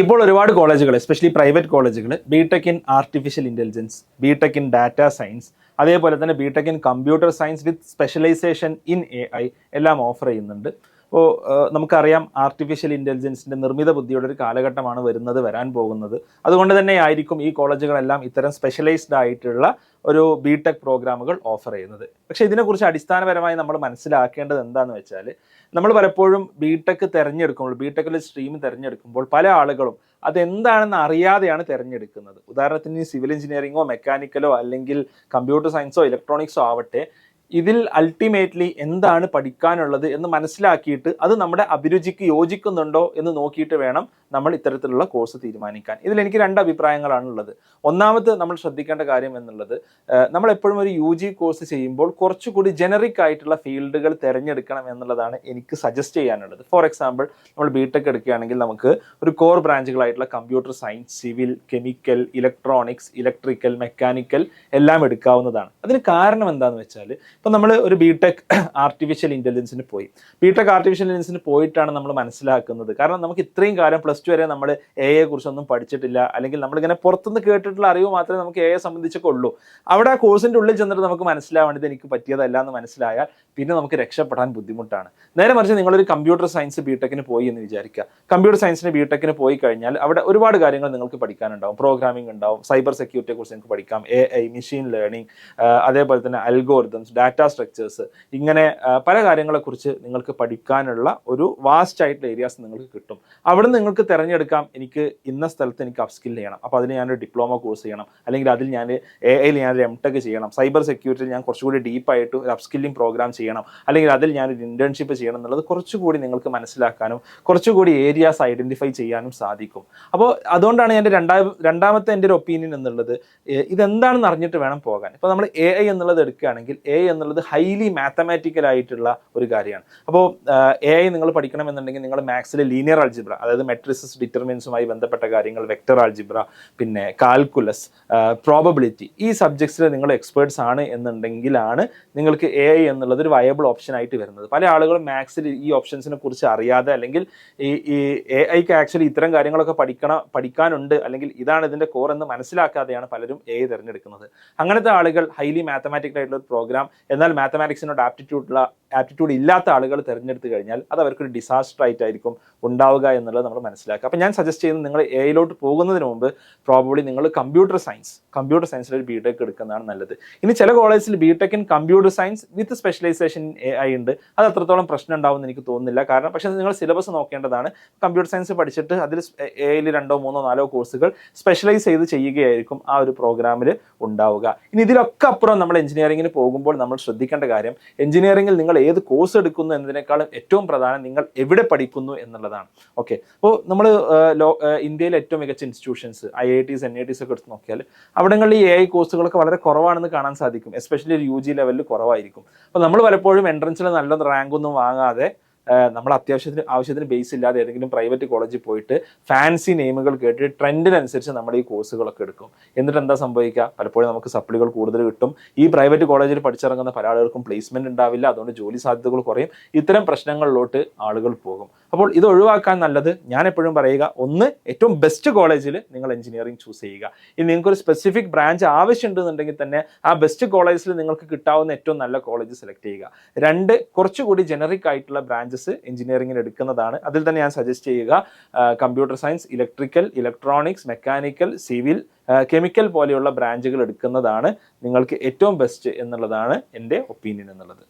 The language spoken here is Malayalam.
ഇപ്പോൾ ഒരുപാട് കോളേജുകൾ എസ്പെഷ്യലി പ്രൈവറ്റ് കോളേജുകൾ BTech in artificial intelligence, BTech in data science, അതേപോലെ തന്നെ BTech in computer science with specialisation in AI എല്ലാം ഓഫർ ചെയ്യുന്നുണ്ട്. അപ്പോൾ നമുക്കറിയാം ആർട്ടിഫിഷ്യൽ ഇൻ്റലിജൻസിൻ്റെ നിർമ്മിത ബുദ്ധിയുടെ ഒരു കാലഘട്ടമാണ് വരാൻ പോകുന്നത്. അതുകൊണ്ട് തന്നെ ആയിരിക്കും ഈ കോളേജുകളെല്ലാം ഇത്തരം സ്പെഷ്യലൈസ്ഡ് ആയിട്ടുള്ള ഒരു ബിടെക് പ്രോഗ്രാമുകൾ ഓഫർ ചെയ്യുന്നത്. പക്ഷേ ഇതിനെക്കുറിച്ച് അടിസ്ഥാനപരമായി നമ്മൾ മനസ്സിലാക്കേണ്ടത് എന്താണെന്ന് വെച്ചാൽ, നമ്മൾ പലപ്പോഴും ബിടെക് തിരഞ്ഞെടുക്കുമ്പോൾ, ബിടെക്കിൽ സ്ട്രീം തിരഞ്ഞെടുക്കുമ്പോൾ പല ആളുകളും അതെന്താണെന്ന് അറിയാതെയാണ് തിരഞ്ഞെടുക്കുന്നത്. ഉദാഹരണത്തിന് സിവിൽ എഞ്ചിനീയറിങ്ങോ മെക്കാനിക്കലോ അല്ലെങ്കിൽ കമ്പ്യൂട്ടർ സയൻസോ ഇലക്ട്രോണിക്സോ ആവട്ടെ, ഇതിൽ അൾട്ടിമേറ്റ്ലി എന്താണ് പഠിക്കാനുള്ളത് എന്ന് മനസ്സിലാക്കിയിട്ട് അത് നമ്മുടെ അഭിരുചിക്ക് യോജിക്കുന്നുണ്ടോ എന്ന് നോക്കിയിട്ട് വേണം നമ്മൾ ഇത്തരത്തിലുള്ള കോഴ്സ് തീരുമാനിക്കാൻ. ഇതിൽ എനിക്ക് രണ്ട് അഭിപ്രായങ്ങളാണ് ഉള്ളത്. ഒന്നാമത് നമ്മൾ ശ്രദ്ധിക്കേണ്ട കാര്യം എന്നുള്ളത്, നമ്മൾ എപ്പോഴും ഒരു UG കോഴ്സ് ചെയ്യുമ്പോൾ കുറച്ചുകൂടി ജനറിക് ആയിട്ടുള്ള ഫീൽഡുകൾ തിരഞ്ഞെടുക്കണം എന്നുള്ളതാണ് എനിക്ക് സജസ്റ്റ് ചെയ്യാനുള്ളത്. ഫോർ എക്സാമ്പിൾ, നമ്മൾ ബിടെക് എടുക്കുകയാണെങ്കിൽ നമുക്ക് ഒരു കോർ ബ്രാഞ്ചുകളായിട്ടുള്ള computer science, civil, chemical, electronics, electrical, mechanical എല്ലാം എടുക്കാവുന്നതാണ്. അതിന് കാരണം എന്താണെന്ന് വെച്ചാൽ, ഇപ്പം നമ്മൾ ഒരു ബിടെക് ആർട്ടിഫിഷ്യൽ ഇൻ്റലിജൻസിന് പോയിട്ടാണ് നമ്മൾ മനസ്സിലാക്കുന്നത്. കാരണം നമുക്ക് ഇത്രയും കാലം +2 വരെ നമ്മൾ AI കുറിച്ചൊന്നും പഠിച്ചിട്ടില്ല, അല്ലെങ്കിൽ നമ്മളിങ്ങനെ പുറത്തുനിന്ന് കേട്ടിട്ടുള്ള അറിവ് മാത്രമേ നമുക്ക് AI സംബന്ധിച്ചൊക്കെ ഉള്ളൂ. അവിടെ ആ കോഴ്സിൻ്റെ ഉള്ളിൽ ചെന്നിട്ട് നമുക്ക് മനസ്സിലാവേണ്ടത് എനിക്ക് പറ്റിയതല്ല എന്ന് മനസ്സിലായാൽ പിന്നെ നമുക്ക് രക്ഷപ്പെടാൻ ബുദ്ധിമുട്ടാണ്. നേരെ മറിച്ച് നിങ്ങളൊരു കമ്പ്യൂട്ടർ സയൻസ് ബിടെക്കിന് പോയി എന്ന് വിചാരിക്കുക. കമ്പ്യൂട്ടർ സയൻസിന് ബിടെക്കിന് പോയി കഴിഞ്ഞാൽ അവിടെ ഒരുപാട് കാര്യങ്ങൾ നിങ്ങൾക്ക് പഠിക്കാനുണ്ടാവും. പ്രോഗ്രാമിംഗ് ഉണ്ടാവും, സൈബർ സെക്യൂരിറ്റിയെ കുറിച്ച് നിങ്ങൾക്ക് പഠിക്കാം, AI, മെഷീൻ ലേണിംഗ്, അതേപോലെ തന്നെ അൽഗോരിതംസ്, ഡാറ്റ സ്ട്രക്ചേഴ്സ്, ഇങ്ങനെ പല കാര്യങ്ങളെക്കുറിച്ച് നിങ്ങൾക്ക് പഠിക്കാനുള്ള ഒരു വാസ്റ്റ് ആയിട്ടുള്ള ഏരിയാസ് നിങ്ങൾക്ക് കിട്ടും. അവിടെ നിങ്ങൾക്ക് തിരഞ്ഞെടുക്കാം, എനിക്ക് ഇന്ന സ്ഥലത്ത് എനിക്ക് അപ്സ്കിൽ ചെയ്യണം, അപ്പോൾ അതിന് ഞാനൊരു ഡിപ്ലോമ കോഴ്സ് ചെയ്യണം, അല്ലെങ്കിൽ അതിൽ ഞാൻ AI ഞാനൊരു MTech ചെയ്യണം, സൈബർ സെക്യൂരിറ്റിയിൽ ഞാൻ കുറച്ചുകൂടി ഡീപ്പായിട്ട് ഒരു അപ്സ്കില്ലിംഗ് പ്രോഗ്രാം ചെയ്യണം, അല്ലെങ്കിൽ അതിൽ ഞാനൊരു ഇന്റേൺഷിപ്പ് ചെയ്യണം എന്നുള്ളത് കുറച്ചുകൂടി നിങ്ങൾക്ക് മനസ്സിലാക്കാനും കുറച്ചുകൂടി ഏരിയാസ് ഐഡന്റിഫൈ ചെയ്യാനും സാധിക്കും. അപ്പോൾ അതുകൊണ്ടാണ് എൻ്റെ രണ്ടാമത്തെ എൻ്റെ ഒരു ഒപ്പീനിയൻ എന്നുള്ളത്, ഇതെന്താണെന്ന് അറിഞ്ഞിട്ട് വേണം പോകാൻ. ഇപ്പോൾ നമ്മൾ AI എന്നുള്ളത് എടുക്കുകയാണെങ്കിൽ AI എന്നുള്ളത് ഹൈലി മാത്തമാറ്റിക്കൽ ആയിട്ടുള്ള ഒരു കാര്യമാണ്. അപ്പോൾ AI നിങ്ങൾ പഠിക്കണമെന്നുണ്ടെങ്കിൽ നിങ്ങൾ മാത്സിൽ ലീനിയർ ആൾജിബ്ര, അതായത് മെട്രിസസ് ഡിറ്റർമിനൻസുമായി ബന്ധപ്പെട്ട കാര്യങ്ങൾ, വെക്ടർ ആൾജിബ്ര, പിന്നെ കാൽക്കുലസ്, പ്രോബബിലിറ്റി, ഈ സബ്ജക്ട്സിൽ നിങ്ങൾ എക്സ്പേർട്സ് ആണ് എന്നുണ്ടെങ്കിലാണ് നിങ്ങൾക്ക് AI എന്നുള്ളത് ഒരു വയബിൾ ഓപ്ഷൻ ആയിട്ട് വരുന്നത്. പല ആളുകളും മാത്സിൽ ഈ ഓപ്ഷൻസിനെ കുറിച്ച് അറിയാതെ, അല്ലെങ്കിൽ ഈ AIക്ക് ആക്ച്വലി ഇത്തരം കാര്യങ്ങളൊക്കെ പഠിക്കാനുണ്ട്, അല്ലെങ്കിൽ ഇതാണ് ഇതിൻ്റെ കോർ എന്ന് മനസ്സിലാക്കാതെയാണ് പലരും AI തിരഞ്ഞെടുക്കുന്നത്. അങ്ങനത്തെ ആളുകൾ ഹൈലി മാത്തമാറ്റിക്കൽ ആയിട്ടുള്ള ഒരു പ്രോഗ്രാം, എന്നാൽ മാത്തമാറ്റിക്സിനോട് ആപ്റ്റിറ്റ്യൂഡ് ഇല്ലാത്ത ആളുകൾ തിരഞ്ഞെടുത്തു കഴിഞ്ഞാൽ അത് അവർക്കൊരു ഡിസാസ്റ്റർ ആയിട്ടായിരിക്കും ഉണ്ടാവുക എന്നുള്ളത് നമ്മൾ മനസ്സിലാക്കുക. അപ്പോൾ ഞാൻ സജസ്റ്റ് ചെയ്യുന്നത്, നിങ്ങൾ AIയിലോട്ട് പോകുന്നതിന് മുമ്പ് പ്രോബബ്ലി നിങ്ങൾ കമ്പ്യൂട്ടർ സയൻസിൽ ഒരു ബിടെക് എടുക്കുന്നതാണ് നല്ലത്. ഇനി ചില കോളേജിൽ BTech in computer science with specialisation in AI ഉണ്ട്. അത് അത്രത്തോളം പ്രശ്നം ഉണ്ടാവുമെന്ന് എനിക്ക് തോന്നുന്നില്ല. കാരണം പക്ഷേ നിങ്ങൾ സിലബസ് നോക്കേണ്ടതാണ്. കമ്പ്യൂട്ടർ സയൻസ് പഠിച്ചിട്ട് അതിൽ AIയിൽ 2, 3, 4 കോഴ്സുകൾ സ്പെഷ്യലൈസ് ചെയ്ത് ചെയ്യുകയായിരിക്കും ആ ഒരു പ്രോഗ്രാമിൽ ഉണ്ടാവുക. ഇനി ഇതിലൊക്കെ അപ്പുറം നമ്മൾ എഞ്ചിനീയറിംഗിന് പോകുമ്പോൾ നമ്മൾ ശ്രദ്ധിക്കേണ്ട കാര്യം, എഞ്ചിനീയറിംഗിൽ നിങ്ങൾ ഏത് കോഴ്സ് എടുക്കുന്നു എന്നതിനേക്കാളും ഏറ്റവും പ്രധാനം നിങ്ങൾ എവിടെ പഠിക്കുന്നു എന്നുള്ളതാണ്. ഓക്കെ, അപ്പോൾ നമ്മൾ ഇന്ത്യയിലെ ഏറ്റവും മികച്ച ഇൻസ്റ്റിറ്റ്യൂഷൻസ് IITs, NITs ഒക്കെ എടുത്ത് നോക്കിയാൽ അവിടങ്ങളിൽ ഈ AI കോഴ്സുകളൊക്കെ വളരെ കുറവാണെന്ന് കാണാൻ സാധിക്കും. എസ്പെഷ്യലി ഒരു UG ലെവലിൽ കുറവായിരിക്കും. അപ്പോൾ നമ്മൾ പലപ്പോഴും എൻട്രൻസിൽ നല്ല റാങ്കൊന്നും വാങ്ങാതെ നമ്മൾ ആവശ്യത്തിന് ബേസ് ഇല്ലാതെ ഏതെങ്കിലും പ്രൈവറ്റ് കോളേജിൽ പോയിട്ട് ഫാൻസി നെയിമുകൾ കേട്ട് ട്രെൻഡിനനുസരിച്ച് നമ്മൾ ഈ കോഴ്സുകളൊക്കെ എടുക്കും. എന്നിട്ട് എന്താ സംഭവിക്കുക? പലപ്പോഴും നമുക്ക് സപ്ലികൾ കൂടുതൽ കിട്ടും. ഈ പ്രൈവറ്റ് കോളേജിൽ പഠിച്ചിറങ്ങുന്ന പല ആളുകൾക്കും പ്ലേസ്മെന്റ് ഉണ്ടാവില്ല, അതുകൊണ്ട് ജോലി സാധ്യതകൾ കുറയും. ഇത്തരം പ്രശ്നങ്ങളിലോട്ട് ആളുകൾ പോകും. അപ്പോൾ ഇത് ഒഴിവാക്കാൻ നല്ലത്, ഞാൻ എപ്പോഴും പറയുക, ഒന്ന്, ഏറ്റവും ബെസ്റ്റ് കോളേജിൽ നിങ്ങൾ എഞ്ചിനീയറിംഗ് ചൂസ് ചെയ്യുക. ഇനി നിങ്ങൾക്കൊരു സ്പെസിഫിക് ബ്രാഞ്ച് ആവശ്യമുണ്ടെന്നുണ്ടെങ്കിൽ തന്നെ ആ ബെസ്റ്റ് കോളേജിൽ നിങ്ങൾക്ക് കിട്ടാവുന്ന ഏറ്റവും നല്ല കോളേജ് സെലക്ട് ചെയ്യുക. 2, കുറച്ചുകൂടി ജനറിക് ആയിട്ടുള്ള ബ്രാഞ്ചസ് എഞ്ചിനീയറിംഗിന് എടുക്കുന്നതാണ്. അതിൽ തന്നെ ഞാൻ സജസ്റ്റ് ചെയ്യുക computer science, electrical, electronics, mechanical, civil, chemical പോലെയുള്ള ബ്രാഞ്ചുകൾ എടുക്കുന്നതാണ് നിങ്ങൾക്ക് ഏറ്റവും ബെസ്റ്റ് എന്നുള്ളതാണ് എൻ്റെ ഒപ്പീനിയൻ എന്നുള്ളത്.